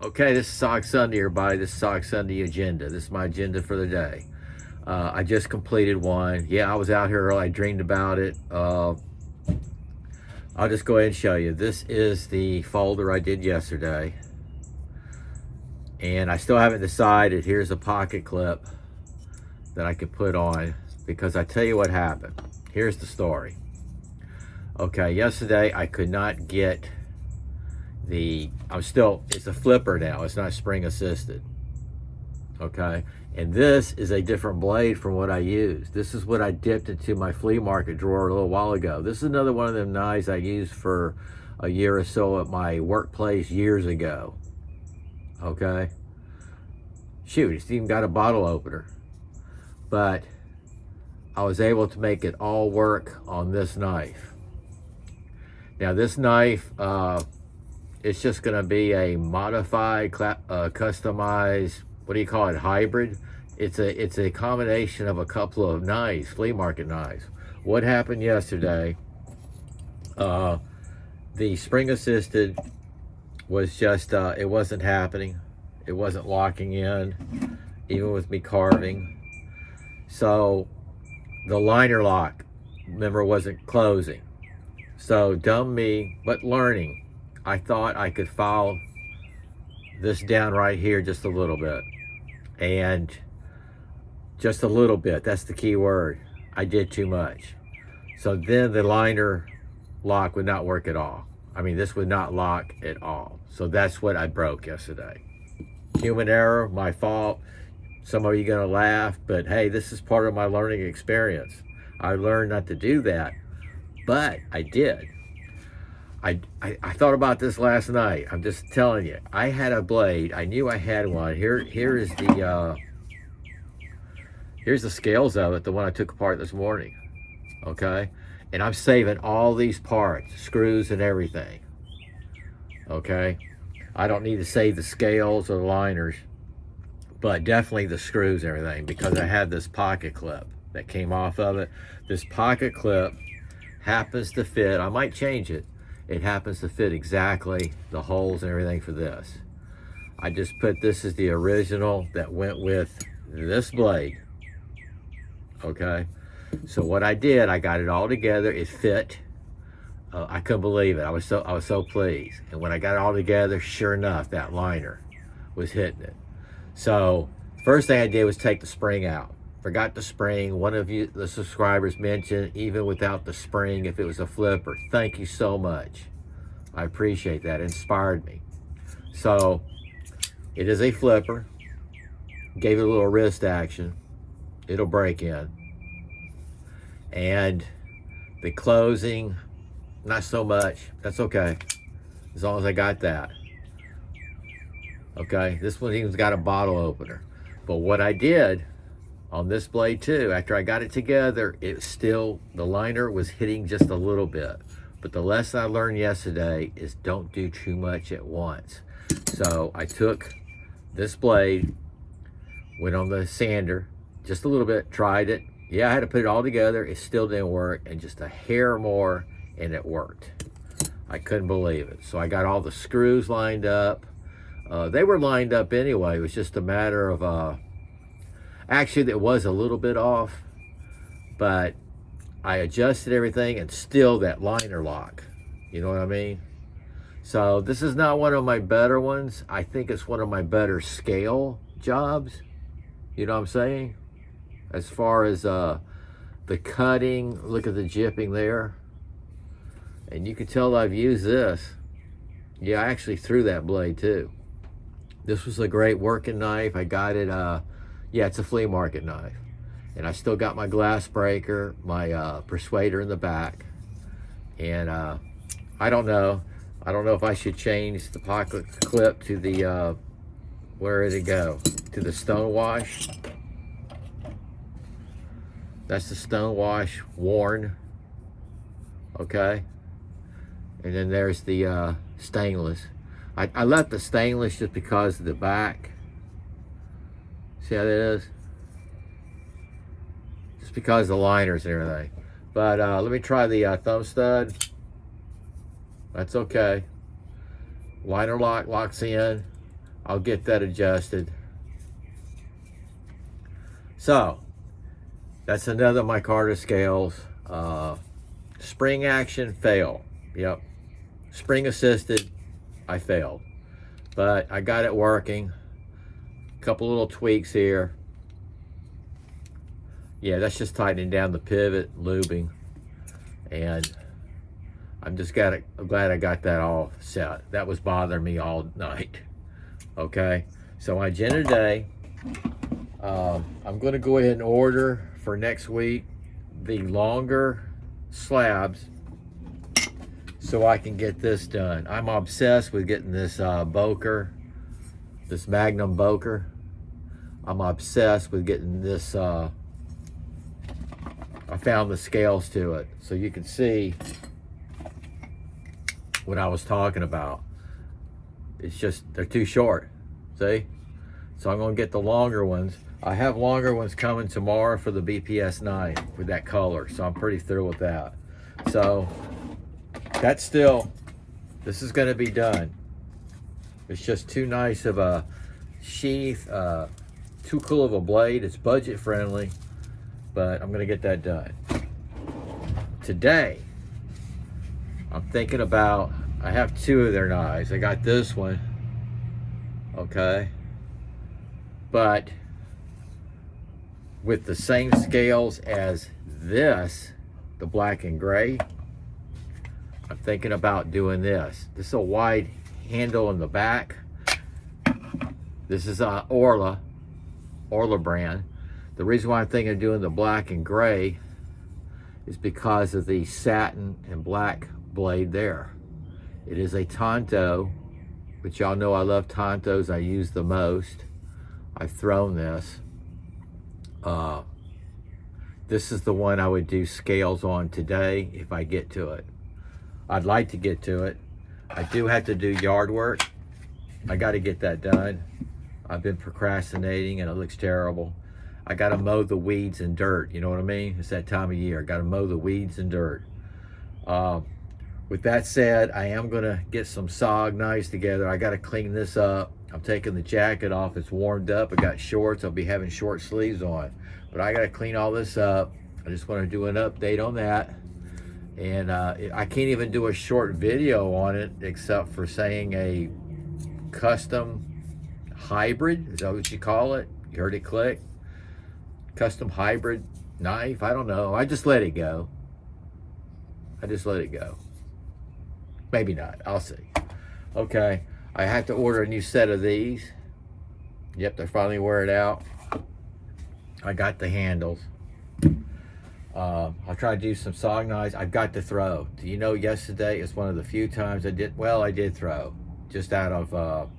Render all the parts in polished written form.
Okay, this is SOG Sunday, everybody. This is SOG Sunday agenda. This is my agenda for the day. I just completed one. Yeah, I was out here early. I dreamed about it. I'll just go ahead and show you. This is the folder I did yesterday. And I still haven't decided. Here's a pocket clip that I could put on because I tell you what happened. Here's the story. Okay, yesterday I could not get it's a flipper now. It's not spring assisted. Okay, and this is a different blade from what I used. This is what I dipped into my flea market drawer a little while ago. This is another one of them knives I used for a year or so at my workplace years ago. Okay, shoot, it's even got a bottle opener, but I was able to make it all work on this knife. Now this knife, it's just going to be a modified, customized, what do you call it, hybrid. It's a combination of a couple of knives, flea market knives. What happened yesterday, the spring assisted was just, it wasn't happening. It wasn't locking in, even with me carving. So the liner lock, remember, wasn't closing. So dumb me, but learning. I thought I could file this down right here just a little bit. And just a little bit, that's the key word. I did too much. So then the liner lock would not work at all. I mean, this would not lock at all. So that's what I broke yesterday. Human error, my fault. Some of you are gonna laugh, but hey, this is part of my learning experience. I learned not to do that, but I did. I thought about this last night. I'm just telling you. I had a blade. I knew I had one. Here's the scales of it, the one I took apart this morning. Okay? And I'm saving all these parts, screws and everything. Okay? I don't need to save the scales or the liners, but definitely the screws and everything, because I had this pocket clip that came off of it. This pocket clip happens to fit. I might change it. It happens to fit exactly the holes and everything for this. I just put this as the original that went with this blade. Okay, so what I did, I got it all together. It fit. I couldn't believe it. I was so pleased. And when I got it all together, sure enough, that liner was hitting it. So first thing I did was take the spring out. Forgot the spring. One of you, the subscribers, mentioned even without the spring, if it was a flipper. Thank you so much. I appreciate that. It inspired me. So it is a flipper. Gave it a little wrist action. It'll break in. And the closing, not so much. That's okay, as long as I got that. Okay, this one even's got a bottle opener. But what I did on this blade too, after I got it together, the liner was hitting just a little bit. But the lesson I learned yesterday is don't do too much at once. So I took this blade, went on the sander, just a little bit, tried it. Yeah, I had to put it all together. It still didn't work, and just a hair more, and it worked. I couldn't believe it. So I got all the screws lined up. They were lined up anyway. It was just a matter of, actually, it was a little bit off, but I adjusted everything, and still that liner lock. You know what I mean? So this is not one of my better ones. I think it's one of my better scale jobs. You know what I'm saying? As far as the cutting, look at the jipping there. And you can tell I've used this. Yeah, I actually threw that blade too. This was a great working knife. I got it, yeah, it's a flea market knife. And I still got my glass breaker, my persuader in the back. And I don't know if I should change the pocket clip to the, where did it go? To the stone wash. That's the stone wash worn. Okay. And then there's the stainless. I left the stainless just because of the back. See how that is? Just because of the liners and everything. But let me try the thumb stud. That's okay. Liner lock locks in. I'll get that adjusted. So that's another micarta scales. Spring action, fail. Yep. Spring assisted, I failed. But I got it working. A couple little tweaks here. Yeah, that's just tightening down the pivot, lubing. And I'm glad I got that all set. That was bothering me all night. Okay, so my agenda today, I'm going to go ahead and order for next week the longer slabs so I can get this done. I'm obsessed with getting this Boker, this Magnum Boker. I'm obsessed with getting this. I found the scales to it, so you can see what I was talking about. It's just, they're too short, see? So I'm gonna get the longer ones. I have longer ones coming tomorrow for the BPS 9 with that color, so I'm pretty thrilled with that. So that's still, this is gonna be done. It's just too nice of a sheath, too cool of a blade. It's budget friendly, but I'm gonna get that done. Today, I'm thinking about, I have two of their knives. I got this one, okay? But with the same scales as this, the black and gray, I'm thinking about doing this. This is a wide handle in the back. This is a Orla brand. The reason why I'm thinking of doing the black and gray is because of the satin and black blade there. It is a Tonto, which y'all know I love Tontos. I use the most. I've thrown this. This is the one I would do scales on today if I get to it. I'd like to get to it. I do have to do yard work. I got to get that done. I've been procrastinating and it looks terrible. I got to mow the weeds and dirt. You know what I mean? It's that time of year. I got to mow the weeds and dirt. With that said, I am going to get some SOG knives together. I got to clean this up. I'm taking the jacket off. It's warmed up. I got shorts. I'll be having short sleeves on. But I got to clean all this up. I just want to do an update on that. And I can't even do a short video on it except for saying a custom hybrid. Is that what you call it? You heard it click? Custom hybrid knife? I don't know. I just let it go. I just let it go. Maybe not. I'll see. Okay. I have to order a new set of these. Yep, they're finally wearing out. I got the handles. I'll try to do some SOG knives. I've got to throw. Do you know, yesterday is one of the few times I did throw. Just out of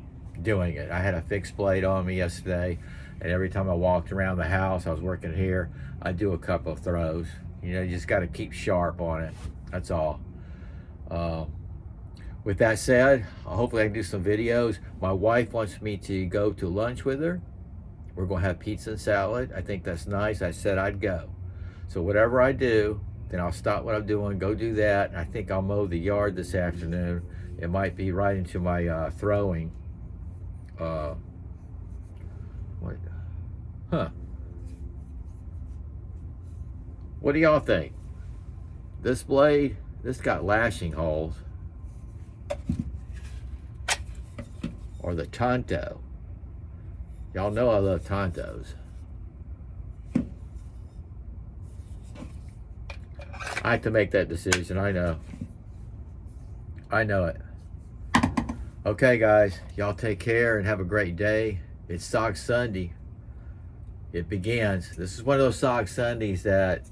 doing it. I had a fixed blade on me yesterday, and every time I walked around the house, I was working here, I do a couple of throws. You know, you just got to keep sharp on it. That's all. With that said, hopefully I can do some videos. My wife wants me to go to lunch with her. We're going to have pizza and salad. I think that's nice. I said I'd go. So whatever I do, then I'll stop what I'm doing, go do that. I think I'll mow the yard this afternoon. It might be right into my throwing. What? Huh. What do y'all think? This blade, this got lashing holes. Or the Tonto. Y'all know I love Tontos. I have to make that decision, I know. I know it. Okay, guys, y'all take care and have a great day. It's SOG Sunday. It begins. This is one of those SOG Sundays that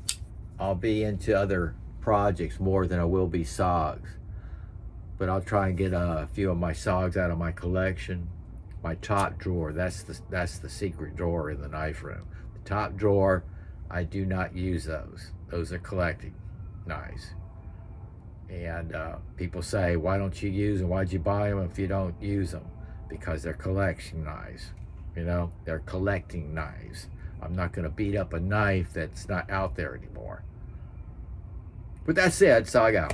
I'll be into other projects more than I will be SOGs. But I'll try and get a few of my SOGs out of my collection. My top drawer, that's the secret drawer in the knife room. The top drawer, I do not use those. Those are collecting knives. And people say, why don't you use them? Why'd you buy them if you don't use them? Because they're collection knives. You know, they're collecting knives. I'm not going to beat up a knife that's not out there anymore. With that said, SOG out.